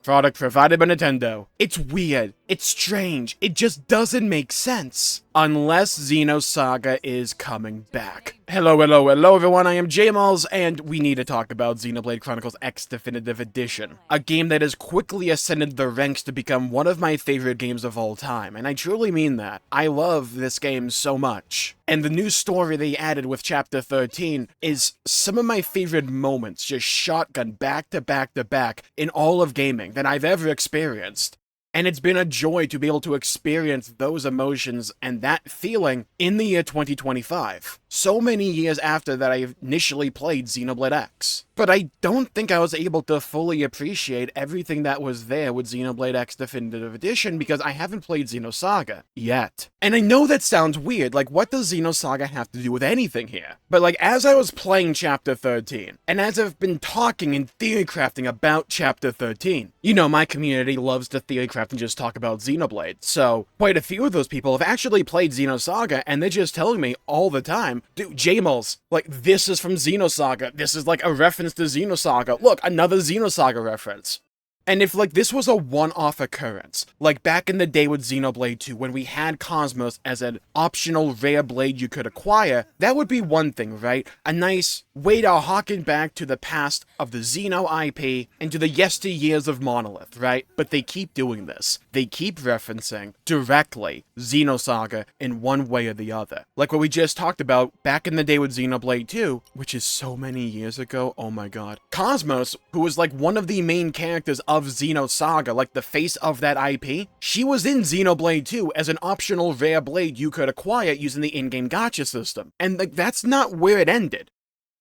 Product provided by Nintendo. It's weird. It's strange. It just doesn't make sense. Unless Xenosaga is coming back. Hello everyone, I am Jmulls, and we need to talk about Xenoblade Chronicles X Definitive Edition. A game that has quickly ascended the ranks to become one of my favorite games of all time, and I truly mean that. I love this game so much. And the new story they added with Chapter 13 is some of my favorite moments, just shotgun back to back to back in all of gaming that I've ever experienced. And it's been a joy to be able to experience those emotions and that feeling in the year 2025. So many years after that I initially played Xenoblade X. But I don't think I was able to fully appreciate everything that was there with Xenoblade X Definitive Edition because I haven't played Xenosaga yet. And I know that sounds weird, like what does Xenosaga have to do with anything here? But like as I was playing Chapter 13, and as I've been talking and theory crafting about Chapter 13, you know my community loves to theory craft and just talk about Xenoblade, so quite a few of those people have actually played Xenosaga and they're just telling me all the time, dude, Jmulls, like this is from Xenosaga, this is like a reference to Xenosaga, look, another Xenosaga reference. And if, like, this was a one-off occurrence, like back in the day with Xenoblade 2, when we had Cosmos as an optional rare blade you could acquire, that would be one thing, right? A nice way to harken back to the past of the Xeno IP and to the yesteryears of Monolith, right? But they keep doing this. They keep referencing directly Xenosaga in one way or the other. Like what we just talked about back in the day with Xenoblade 2, which is so many years ago, oh my god. Cosmos, who was like one of the main characters of Xenosaga, like the face of that IP, she was in Xenoblade 2 as an optional rare blade you could acquire using the in-game gacha system. And like that's not where it ended.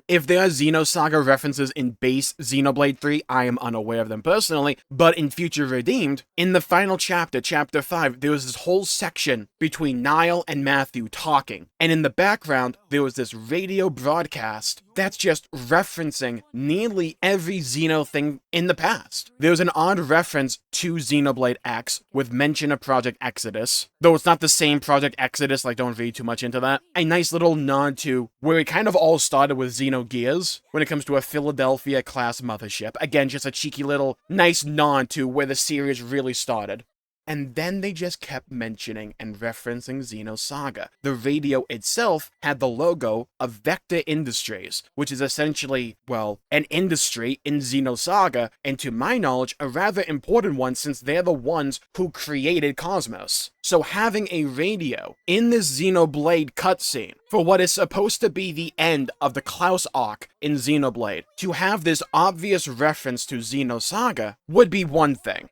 If there are Xenosaga references in base Xenoblade 3, I am unaware of them personally, but in Future Redeemed, in the final chapter, Chapter 5, there was this whole section between Niall and Matthew talking, and in the background, there was this radio broadcast that's just referencing nearly every Xeno thing in the past. There was an odd reference to Xenoblade X with mention of Project Exodus, though it's not the same Project Exodus, like don't read too much into that. A nice little nod to where it kind of all started with Xenogears, when it comes to a Philadelphia-class mothership. Again, just a cheeky little nice nod to where the series really started. And then they just kept mentioning and referencing Xenosaga. The radio itself had the logo of Vector Industries, which is essentially, well, an industry in Xenosaga, and to my knowledge, a rather important one since they're the ones who created Cosmos. So having a radio in this Xenoblade cutscene for what is supposed to be the end of the Klaus arc in Xenoblade, to have this obvious reference to Xenosaga would be one thing.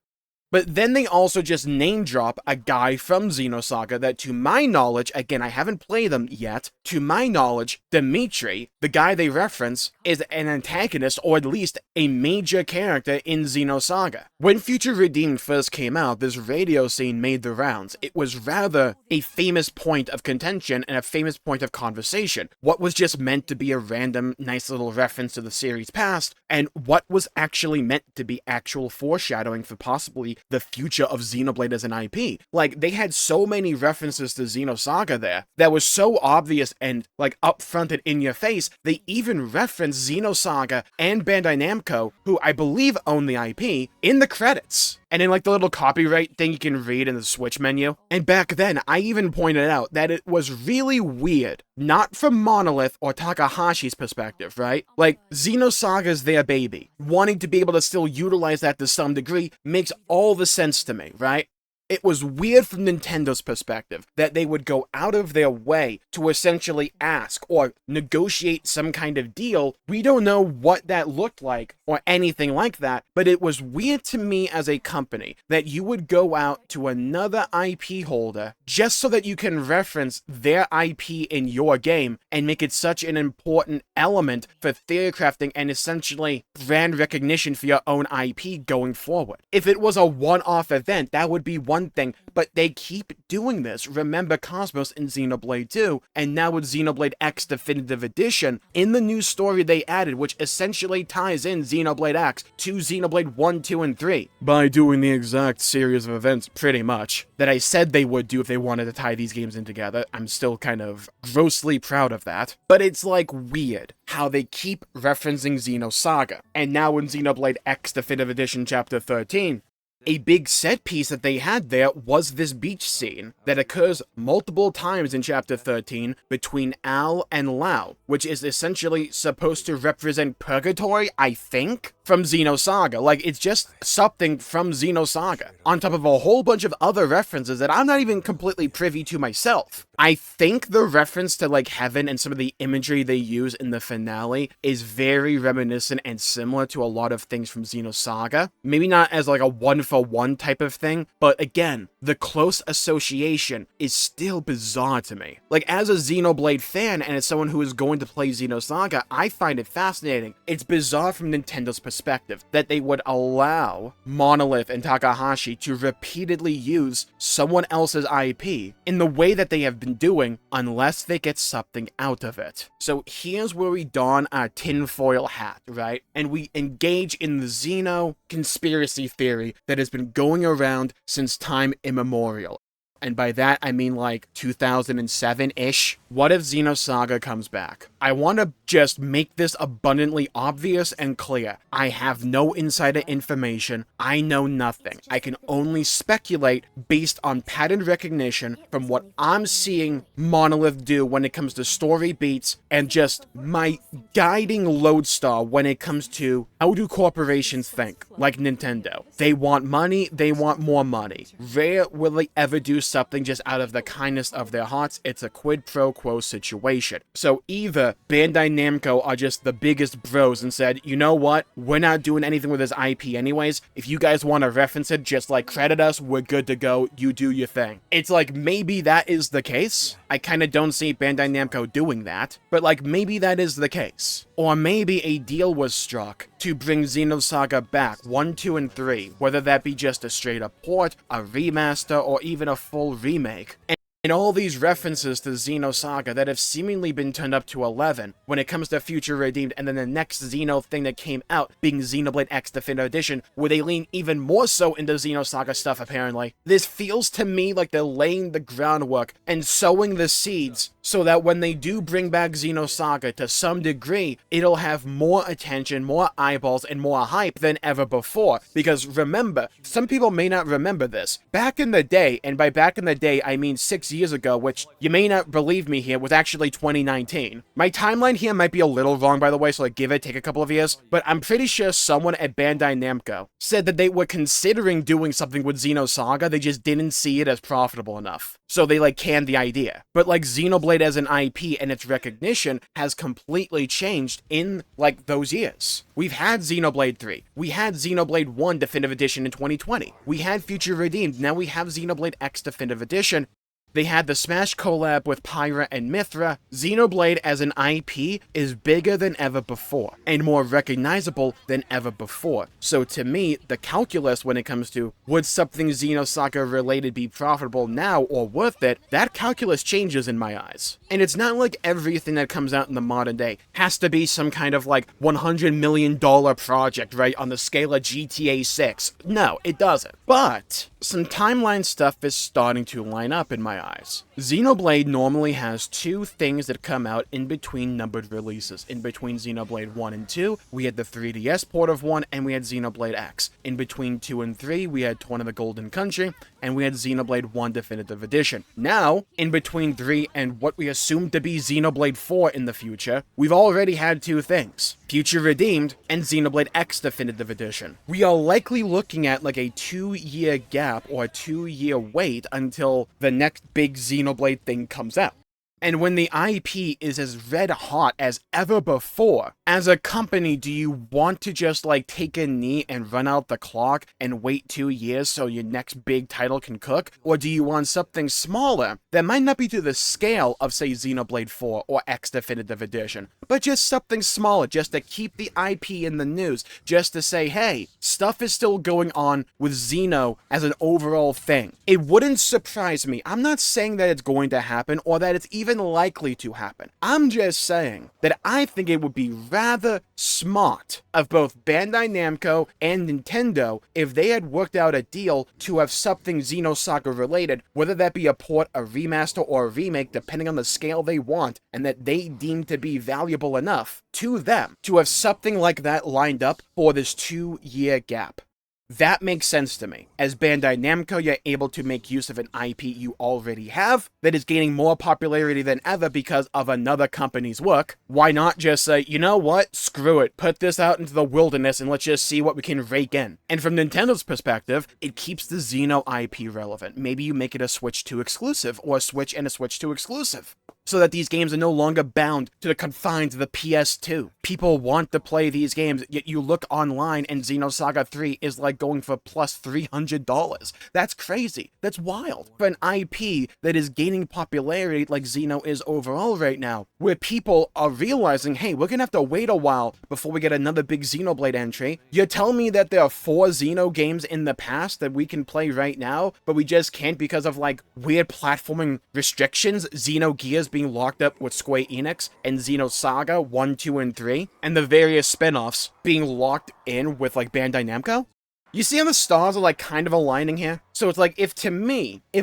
But then they also just name drop a guy from Xenosaga that, to my knowledge, again, I haven't played them yet, to my knowledge, Dimitri, the guy they reference, is an antagonist or at least a major character in Xenosaga. When Future Redeemed first came out, this radio scene made the rounds. It was rather a famous point of contention and a famous point of conversation. What was just meant to be a random, nice little reference to the series past, and what was actually meant to be actual foreshadowing for possibly the future of Xenoblade as an IP. Like, they had so many references to Xenosaga there that was so obvious and, like, upfronted in your face, they even referenced Xenosaga and Bandai Namco, who I believe own the IP, in the credits. And in like the little copyright thing you can read in the Switch menu. And back then, I even pointed out that it was really weird, not from Monolith or Takahashi's perspective, right? Like, Xenosaga's their baby. Wanting to be able to still utilize that to some degree makes all the sense to me, right? It was weird from Nintendo's perspective that they would go out of their way to essentially ask or negotiate some kind of deal. We don't know what that looked like or anything like that, but it was weird to me as a company that you would go out to another IP holder just so that you can reference their IP in your game and make it such an important element for theory crafting and essentially brand recognition for your own IP going forward. If it was a one-off event, that would be one one thing, but they keep doing this. Remember Cosmos in Xenoblade 2, and now with Xenoblade X Definitive Edition, in the new story they added, which essentially ties in Xenoblade X to Xenoblade 1, 2, and 3, by doing the exact series of events, pretty much, that I said they would do if they wanted to tie these games in together. I'm still kind of grossly proud of that. But it's like weird how they keep referencing Xenosaga. And now in Xenoblade X Definitive Edition Chapter 13, a big set piece that they had there was this beach scene that occurs multiple times in Chapter 13 between Al and Lao, which is essentially supposed to represent purgatory, I think, from Xenosaga. Like, it's just something from Xenosaga, on top of a whole bunch of other references that I'm not even completely privy to myself. I think the reference to, like, heaven and some of the imagery they use in the finale is very reminiscent and similar to a lot of things from Xenosaga. Maybe not as, like, a one-for-one type of thing, but again, the close association is still bizarre to me. Like, as a Xenoblade fan and as someone who is going to play Xenosaga, I find it fascinating. It's bizarre from Nintendo's perspective that they would allow Monolith and Takahashi to repeatedly use someone else's IP in the way that they have been doing, unless they get something out of it. So here's where we don our tinfoil hat, right? And we engage in the Xeno conspiracy theory that has been going around since time immemorial. And by that, I mean like 2007-ish. What if Xenosaga comes back? I want to just make this abundantly obvious and clear. I have no insider information. I know nothing. I can only speculate based on pattern recognition from what I'm seeing Monolith do when it comes to story beats and just my guiding lodestar when it comes to how do corporations think, like Nintendo. They want money, they want more money. Rare will they ever do something just out of the kindness of their hearts. It's a quid pro quo situation. So either Bandai Namco are just the biggest bros and said, you know what, we're not doing anything with this IP anyways. If you guys want to reference it, just like credit us, we're good to go. You do your thing. It's like maybe that is the case. I kind of don't see Bandai Namco doing that, but like maybe that is the case. Or maybe a deal was struck to bring Xenosaga back, 1, 2, and 3, whether that be just a straight up port, a remaster, or even a full remake. And all these references to Xenosaga that have seemingly been turned up to 11 when it comes to Future Redeemed, and then the next Xeno thing that came out being Xenoblade X Definitive Edition, where they lean even more so into Xenosaga stuff apparently. This feels to me like they're laying the groundwork and sowing the seeds so that when they do bring back Xenosaga to some degree, it'll have more attention, more eyeballs, and more hype than ever before. Because remember, some people may not remember this. Back in the day, and by back in the day I mean 6 years ago, which you may not believe me here, was actually 2019. My timeline here might be a little wrong, by the way, so like give it take a couple of years, but I'm pretty sure someone at Bandai Namco said that they were considering doing something with Xenosaga, they just didn't see it as profitable enough. So they like canned the idea. But like Xenoblade as an IP and its recognition has completely changed in like those years. We've had Xenoblade 3. We had Xenoblade 1 Definitive Edition in 2020. We had Future Redeemed. Now we have Xenoblade X Definitive Edition. They had the Smash collab with Pyra and Mithra. Xenoblade as an IP is bigger than ever before, and more recognizable than ever before. So to me, the calculus when it comes to would something Xenosaga related be profitable now or worth it, that calculus changes in my eyes. And it's not like everything that comes out in the modern day has to be some kind of like $100 million project, right, on the scale of GTA 6. No, it doesn't. But some timeline stuff is starting to line up in my eyes. Xenoblade normally has 2 things that come out in between numbered releases. In between Xenoblade 1 and 2, we had the 3DS port of 1, and we had Xenoblade X. In between 2 and 3, we had Torn of the Golden Country, and we had Xenoblade 1 Definitive Edition. Now, in between 3 and what we assume to be Xenoblade 4 in the future, we've already had 2 things. Future Redeemed and Xenoblade X Definitive Edition. We are likely looking at like a 2-year gap or a 2-year wait until the next big Xenoblade thing comes out. And when the IP is as red hot as ever before, as a company, do you want to just like take a knee and run out the clock and wait 2 years so your next big title can cook? Or do you want something smaller that might not be to the scale of, say, Xenoblade 4 or X Definitive Edition, but just something smaller, just to keep the IP in the news, just to say, hey, stuff is still going on with Xeno as an overall thing. It wouldn't surprise me. I'm not saying that it's going to happen or that it's even likely to happen. I'm just saying that I think it would be rather smart of both Bandai Namco and Nintendo if they had worked out a deal to have something Xenosaga related, whether that be a port, a remaster, or a remake, depending on the scale they want, and that they deem to be valuable enough to them to have something like that lined up for this 2-year gap. That makes sense to me. As Bandai Namco, you're able to make use of an IP you already have that is gaining more popularity than ever because of another company's work. Why not just say, you know what, screw it, put this out into the wilderness and let's just see what we can rake in. And from Nintendo's perspective, it keeps the Xeno IP relevant. Maybe you make it a Switch 2 exclusive, or a Switch and a Switch 2 exclusive, so that these games are no longer bound to the confines of the PS2. People want to play these games, yet you look online and Xenosaga 3 is like going for plus $300. That's crazy. That's wild. For an IP that is gaining popularity like Xeno is overall right now, where people are realizing, hey, we're gonna have to wait a while before we get another big Xenoblade entry. You're telling me that there are 4 Xeno games in the past that we can play right now, but we just can't because of like weird platforming restrictions? Xenogears being locked up with Square Enix, and Xenosaga 1, 2, and 3, and the various spin-offs being locked in with like Bandai Namco? You see how the stars are like kind of aligning here? So it's like, if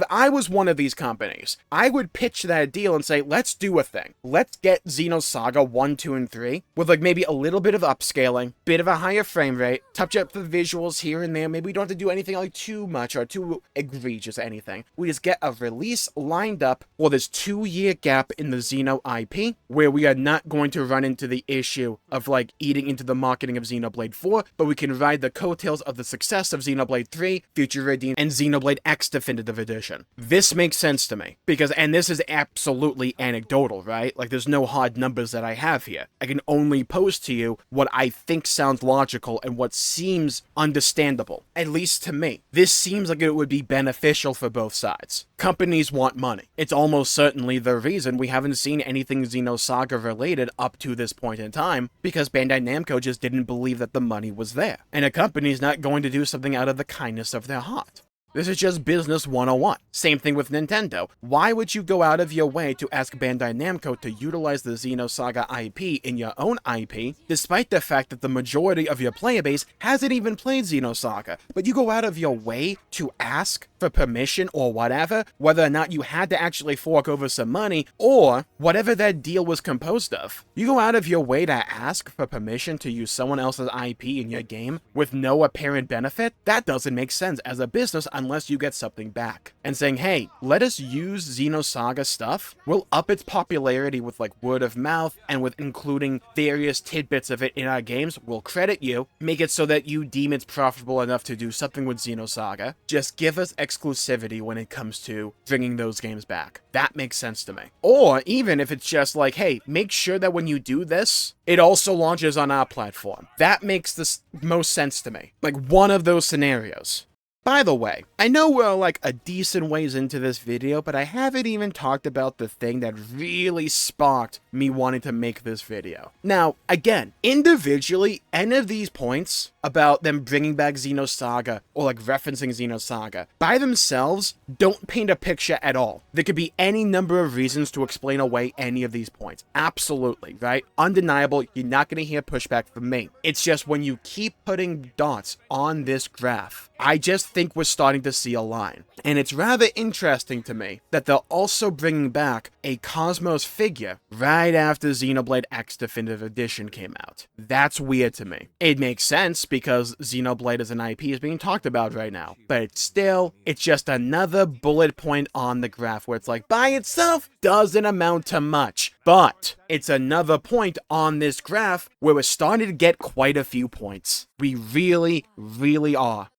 I was one of these companies, I would pitch that deal and say, let's do a thing. Let's get Xenosaga 1, 2, and 3 with like maybe a little bit of upscaling, bit of a higher frame rate, touch up the visuals here and there. Maybe we don't have to do anything like too much or too egregious or anything. We just get a release lined up for this 2-year gap in the Xeno IP, where we are not going to run into the issue of like eating into the marketing of Xenoblade 4, but we can ride the coattails of the success of Xenoblade 3, Future Redeemed, and Xenoblade X Definitive Edition. This makes sense to me, because, and this is absolutely anecdotal, right? Like, there's no hard numbers that I have here. I can only post to you what I think sounds logical and what seems understandable, at least to me. This seems like it would be beneficial for both sides. Companies want money. It's almost certainly the reason we haven't seen anything Xenosaga related up to this point in time, because Bandai Namco just didn't believe that the money was there. And a company's not going to do something out of the kindness of their heart. This is just business 101. Same thing with Nintendo. Why would you go out of your way to ask Bandai Namco to utilize the Xenosaga IP in your own IP, despite the fact that the majority of your player base hasn't even played Xenosaga? But you go out of your way to ask for permission or whatever, whether or not you had to actually fork over some money, or whatever that deal was composed of. You go out of your way to ask for permission to use someone else's IP in your game with no apparent benefit? That doesn't make sense as a business unless you get something back. And saying, hey, let us use Xenosaga stuff, we'll up its popularity with like word of mouth and with including various tidbits of it in our games, we'll credit you, make it so that you deem it's profitable enough to do something with Xenosaga. Just give us exclusivity when it comes to bringing those games back. That makes sense to me. Or even if it's just like, hey, make sure that when you do this, it also launches on our platform. That makes the most sense to me. Like one of those scenarios. By the way, I know we're like a decent ways into this video, but I haven't even talked about the thing that really sparked me wanting to make this video. Now, again, individually, any of these points about them bringing back Xenosaga or like referencing Xenosaga by themselves don't paint a picture at all. There could be any number of reasons to explain away any of these points. Absolutely, right? Undeniable, you're not going to hear pushback from me. It's just when you keep putting dots on this graph, I just think we're starting to see a line. And it's rather interesting to me that they're also bringing back a Cosmos figure right after Xenoblade X Definitive Edition came out. That's weird to me. It makes sense because Xenoblade as an IP is being talked about right now. But still, it's just another bullet point on the graph where it's like, by itself, doesn't amount to much. But it's another point on this graph where we're starting to get quite a few points. We really, really are.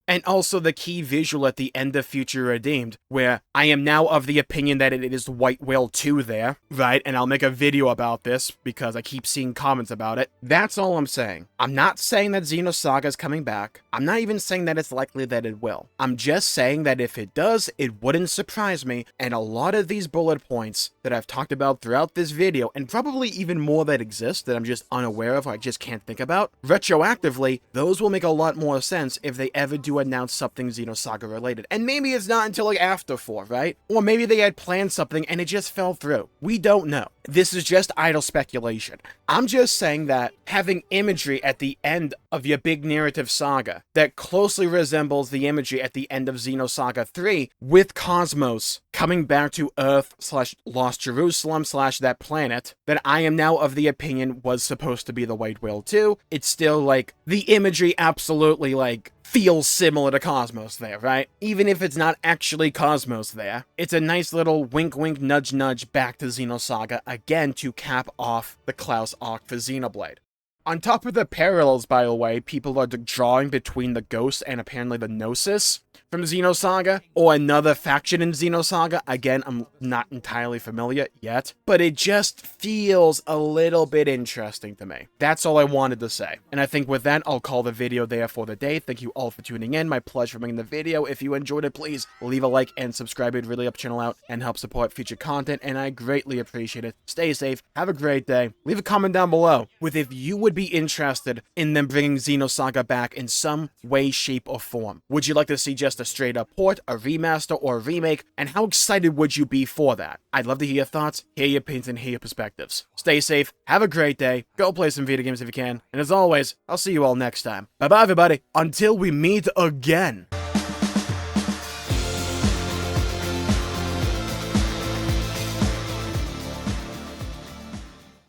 And also the key visual at the end of Future Redeemed, where I am now of the opinion that it is White Whale 2 there, right? And I'll make a video about this because I keep seeing comments about it. That's all I'm saying. I'm not saying that Xenosaga is coming back. I'm not even saying that it's likely that it will. I'm just saying that if it does, it wouldn't surprise me, and a lot of these bullet points that I've talked about throughout this video, and probably even more that exist that I'm just unaware of or I just can't think about, retroactively, those will make a lot more sense if they ever do announce something Xenosaga related. And maybe it's not until like after 4, right? Or maybe they had planned something and it just fell through. We don't know. This is just idle speculation. I'm just saying that having imagery at the end of your big narrative saga that closely resembles the imagery at the end of Xenosaga 3 with Cosmos coming back to Earth / Lost Jerusalem / that planet that I am now of the opinion was supposed to be the White Whale 2. It's still like the imagery absolutely like feels similar to Cosmos there, right? Even if it's not actually Cosmos there. It's a nice little wink wink nudge nudge back to Xenosaga again to cap off the Klaus arc for Xenoblade. On top of the parallels, by the way, people are drawing between the Ghosts and apparently the Gnosis from Xenosaga, or another faction in Xenosaga. Again, I'm not entirely familiar yet, but it just feels a little bit interesting to me. That's all I wanted to say. And I think with that, I'll call the video there for the day. Thank you all for tuning in. My pleasure making the video. If you enjoyed it, please leave a like and subscribe. It'd really help the channel out and help support future content, and I greatly appreciate it. Stay safe. Have a great day. Leave a comment down below with if you would be interested in them bringing Xenosaga back in some way, shape, or form. Would you like to see just a straight up port, a remaster, or a remake? And how excited would you be for that? I'd love to hear your thoughts, hear your opinions, and hear your perspectives. Stay safe, have a great day, go play some video games if you can, and as always, I'll see you all next time. Bye bye everybody, until we meet again.